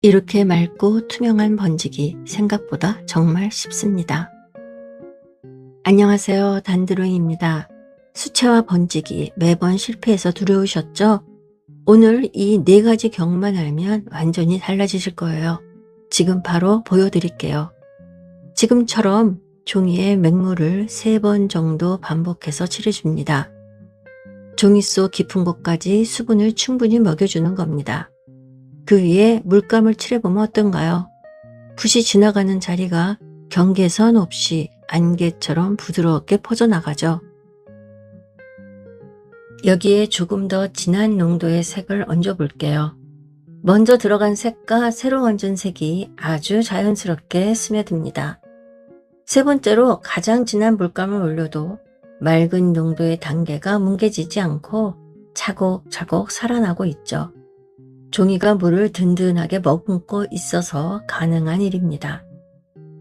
이렇게 맑고 투명한 번지기 생각보다 정말 쉽습니다. 안녕하세요. 단드로이입니다. 수채화 번지기 매번 실패해서 두려우셨죠? 오늘 이 4가지 경우만 알면 완전히 달라지실 거예요. 지금 바로 보여드릴게요. 지금처럼 종이에 맹물을 3번 정도 반복해서 칠해줍니다. 종이 속 깊은 곳까지 수분을 충분히 먹여주는 겁니다. 그 위에 물감을 칠해보면 어떤가요? 붓이 지나가는 자리가 경계선 없이 안개처럼 부드럽게 퍼져나가죠. 여기에 조금 더 진한 농도의 색을 얹어 볼게요. 먼저 들어간 색과 새로 얹은 색이 아주 자연스럽게 스며듭니다. 세 번째로 가장 진한 물감을 올려도 맑은 농도의 단계가 뭉개지지 않고 차곡차곡 살아나고 있죠. 종이가 물을 든든하게 머금고 있어서 가능한 일입니다.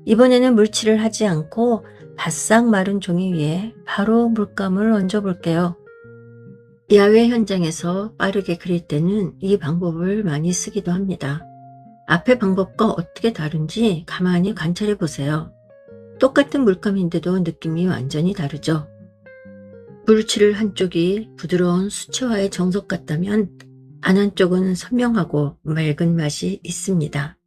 이번에는 물칠을 하지 않고 바싹 마른 종이 위에 바로 물감을 얹어 볼게요. 야외 현장에서 빠르게 그릴 때는 이 방법을 많이 쓰기도 합니다. 앞의 방법과 어떻게 다른지 가만히 관찰해 보세요. 똑같은 물감인데도 느낌이 완전히 다르죠. 물칠을 한쪽이 부드러운 수채화의 정석 같다면 안 한쪽은 선명하고 맑은 맛이 있습니다.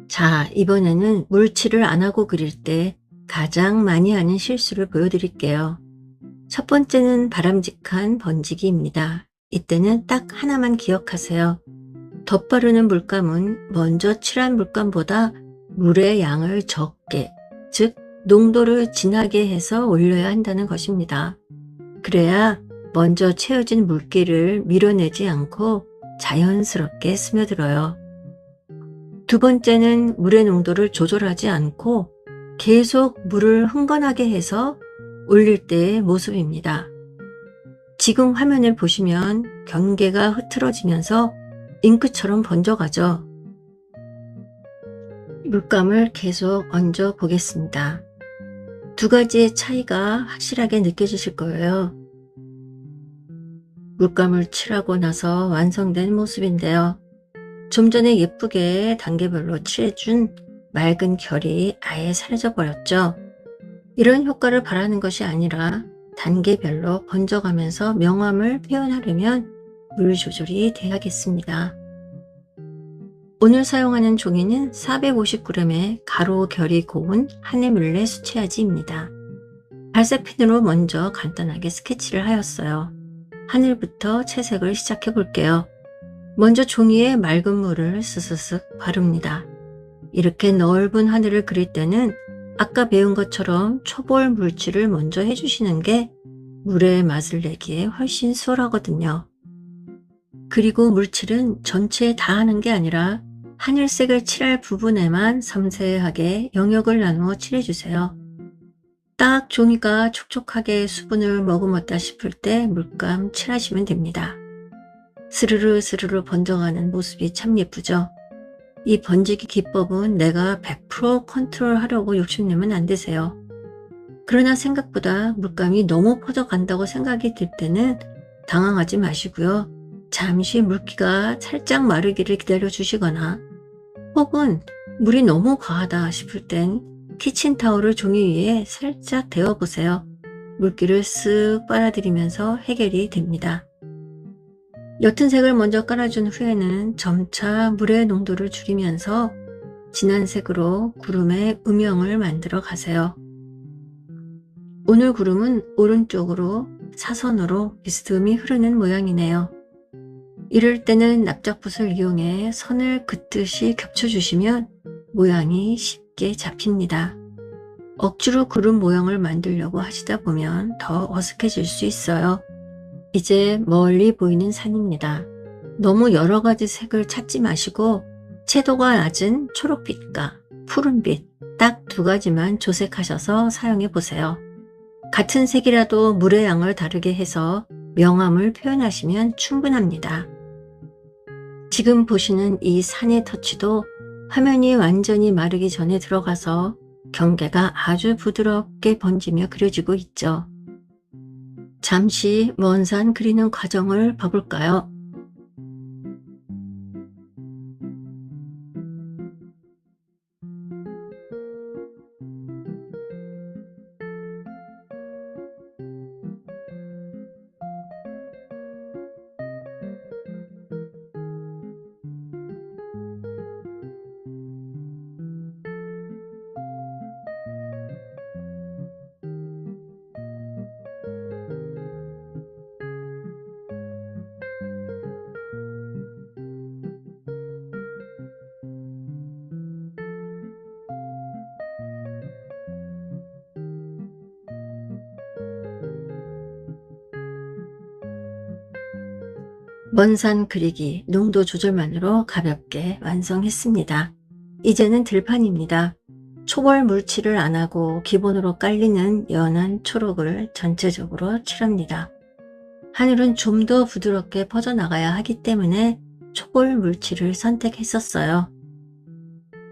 자, 이번에는 물칠을 안 하고 그릴 때 가장 많이 하는 실수를 보여드릴게요. 첫 번째는 바람직한 번지기입니다. 이때는 딱 하나만 기억하세요. 덧바르는 물감은 먼저 칠한 물감보다 물의 양을 적게, 즉 농도를 진하게 해서 올려야 한다는 것입니다. 그래야 먼저 채워진 물기를 밀어내지 않고 자연스럽게 스며들어요. 두 번째는 물의 농도를 조절하지 않고 계속 물을 흥건하게 해서 올릴 때의 모습입니다. 지금 화면을 보시면 경계가 흐트러지면서 잉크처럼 번져가죠. 물감을 계속 얹어 보겠습니다. 2가지의 차이가 확실하게 느껴지실 거예요. 물감을 칠하고 나서 완성된 모습인데요. 좀 전에 예쁘게 단계별로 칠해준 맑은 결이 아예 사라져 버렸죠. 이런 효과를 바라는 것이 아니라 단계별로 번져가면서 명암을 표현하려면 물 조절이 돼야겠습니다. 오늘 사용하는 종이는 450g의 가로 결이 고운 하네뮬레 수채화지입니다. 발색펜으로 먼저 간단하게 스케치를 하였어요. 하늘부터 채색을 시작해 볼게요. 먼저 종이에 맑은 물을 스스슥 바릅니다. 이렇게 넓은 하늘을 그릴 때는 아까 배운 것처럼 초볼 물칠을 먼저 해주시는 게 물의 맛을 내기에 훨씬 수월하거든요. 그리고 물칠은 전체에 다 하는 게 아니라 하늘색을 칠할 부분에만 섬세하게 영역을 나누어 칠해주세요. 딱 종이가 촉촉하게 수분을 머금었다 싶을 때 물감 칠하시면 됩니다. 스르르 스르르 번져가는 모습이 참 예쁘죠? 이 번지기 기법은 내가 100% 컨트롤하려고 욕심내면 안 되세요. 그러나 생각보다 물감이 너무 퍼져간다고 생각이 들 때는 당황하지 마시고요. 잠시 물기가 살짝 마르기를 기다려 주시거나 혹은 물이 너무 과하다 싶을 땐 키친타올을 종이 위에 살짝 데워 보세요. 물기를 쓱 빨아들이면서 해결이 됩니다. 옅은 색을 먼저 깔아준 후에는 점차 물의 농도를 줄이면서 진한 색으로 구름의 음영을 만들어 가세요. 오늘 구름은 오른쪽으로 사선으로 비스듬히 흐르는 모양이네요. 이럴 때는 납작붓을 이용해 선을 긋듯이 겹쳐주시면 모양이 쉽게 잡힙니다. 억지로 구름 모양을 만들려고 하시다 보면 더 어색해질 수 있어요. 이제 멀리 보이는 산입니다. 너무 여러 가지 색을 찾지 마시고 채도가 낮은 초록빛과 푸른빛 딱 2가지만 조색하셔서 사용해 보세요. 같은 색이라도 물의 양을 다르게 해서 명암을 표현하시면 충분합니다. 지금 보시는 이 산의 터치도 화면이 완전히 마르기 전에 들어가서 경계가 아주 부드럽게 번지며 그려지고 있죠. 잠시 먼 산 그리는 과정을 봐볼까요? 먼산 그리기 농도 조절만으로 가볍게 완성했습니다. 이제는 들판입니다. 초벌 물칠을 안 하고 기본으로 깔리는 연한 초록을 전체적으로 칠합니다. 하늘은 좀 더 부드럽게 퍼져나가야 하기 때문에 초벌 물칠을 선택했었어요.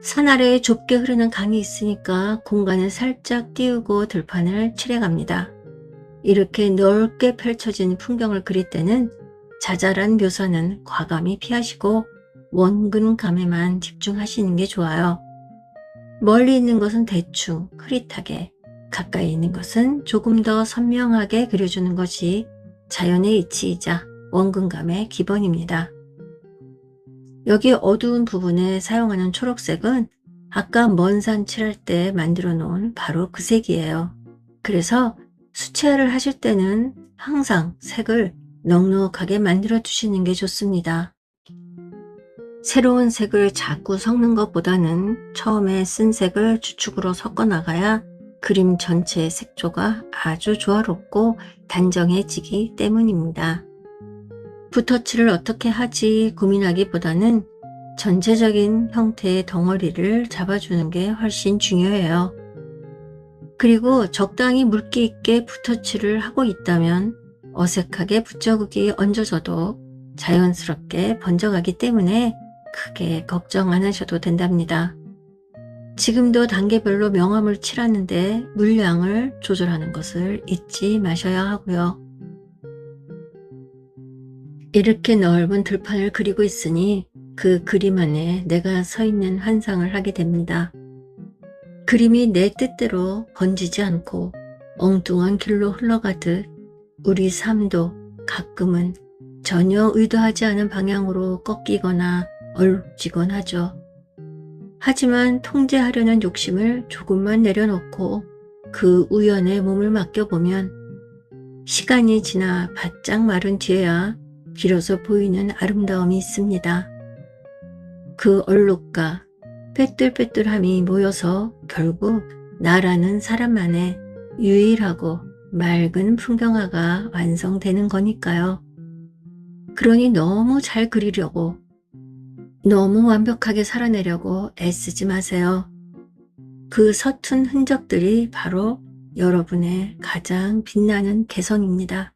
산 아래에 좁게 흐르는 강이 있으니까 공간을 살짝 띄우고 들판을 칠해갑니다. 이렇게 넓게 펼쳐진 풍경을 그릴 때는 자잘한 묘사는 과감히 피하시고 원근감에만 집중하시는 게 좋아요. 멀리 있는 것은 대충 흐릿하게, 가까이 있는 것은 조금 더 선명하게 그려주는 것이 자연의 이치이자 원근감의 기본입니다. 여기 어두운 부분에 사용하는 초록색은 아까 먼 산 칠할 때 만들어 놓은 바로 그 색이에요. 그래서 수채화를 하실 때는 항상 색을 넉넉하게 만들어 주시는 게 좋습니다. 새로운 색을 자꾸 섞는 것보다는 처음에 쓴 색을 주축으로 섞어 나가야 그림 전체의 색조가 아주 조화롭고 단정해지기 때문입니다. 붓터치를 어떻게 하지 고민하기보다는 전체적인 형태의 덩어리를 잡아주는 게 훨씬 중요해요. 그리고 적당히 물기 있게 붓터치를 하고 있다면 어색하게 붓자국이 얹어져도 자연스럽게 번져가기 때문에 크게 걱정 안 하셔도 된답니다. 지금도 단계별로 명암을 칠하는데 물량을 조절하는 것을 잊지 마셔야 하고요. 이렇게 넓은 들판을 그리고 있으니 그 그림 안에 내가 서 있는 환상을 하게 됩니다. 그림이 내 뜻대로 번지지 않고 엉뚱한 길로 흘러가듯 우리 삶도 가끔은 전혀 의도하지 않은 방향으로 꺾이거나 얼룩지곤 하죠. 하지만 통제하려는 욕심을 조금만 내려놓고 그 우연에 몸을 맡겨보면 시간이 지나 바짝 마른 뒤에야 비로소 보이는 아름다움이 있습니다. 그 얼룩과 빼뚤빼뚤함이 모여서 결국 나라는 사람만의 유일하고 맑은 풍경화가 완성되는 거니까요. 그러니 너무 잘 그리려고, 너무 완벽하게 살아내려고 애쓰지 마세요. 그 서툰 흔적들이 바로 여러분의 가장 빛나는 개성입니다.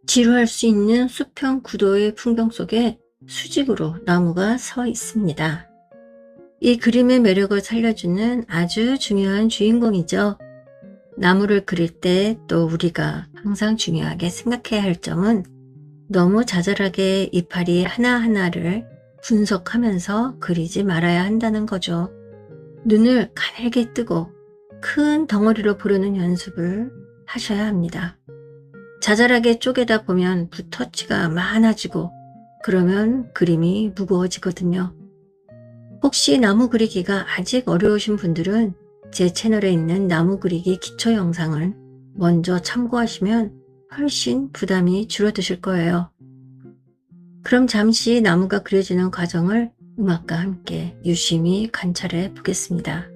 지루할 수 있는 수평 구도의 풍경 속에 수직으로 나무가 서 있습니다. 이 그림의 매력을 살려주는 아주 중요한 주인공이죠. 나무를 그릴 때 또 우리가 항상 중요하게 생각해야 할 점은 너무 자잘하게 이파리 하나하나를 분석하면서 그리지 말아야 한다는 거죠. 눈을 가늘게 뜨고 큰 덩어리로 보려는 연습을 하셔야 합니다. 자잘하게 쪼개다 보면 붓터치가 많아지고 그러면 그림이 무거워지거든요. 혹시 나무 그리기가 아직 어려우신 분들은 제 채널에 있는 나무 그리기 기초 영상을 먼저 참고하시면 훨씬 부담이 줄어드실 거예요. 그럼 잠시 나무가 그려지는 과정을 음악과 함께 유심히 관찰해 보겠습니다.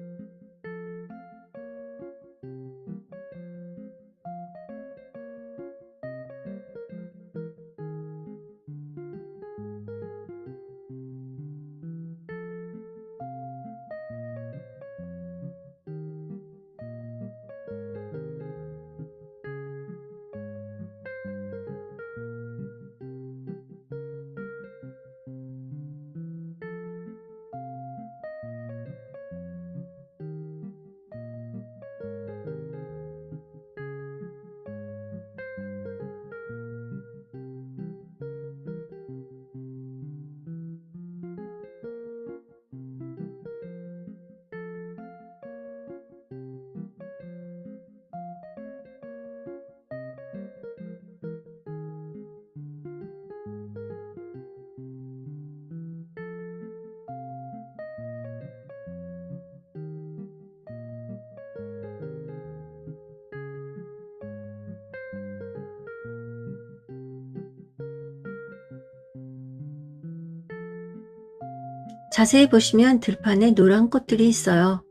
자세히 보시면 들판에 노란 꽃들이 있어요.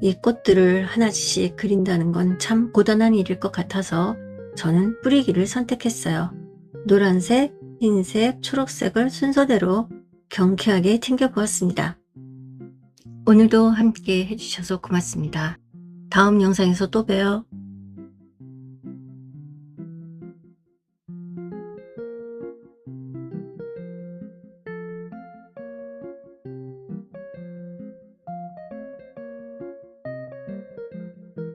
이 꽃들을 하나씩 그린다는 건 참 고단한 일일 것 같아서 저는 뿌리기를 선택했어요. 노란색, 흰색, 초록색을 순서대로 경쾌하게 튕겨보았습니다. 오늘도 함께 해주셔서 고맙습니다. 다음 영상에서 또 봬요.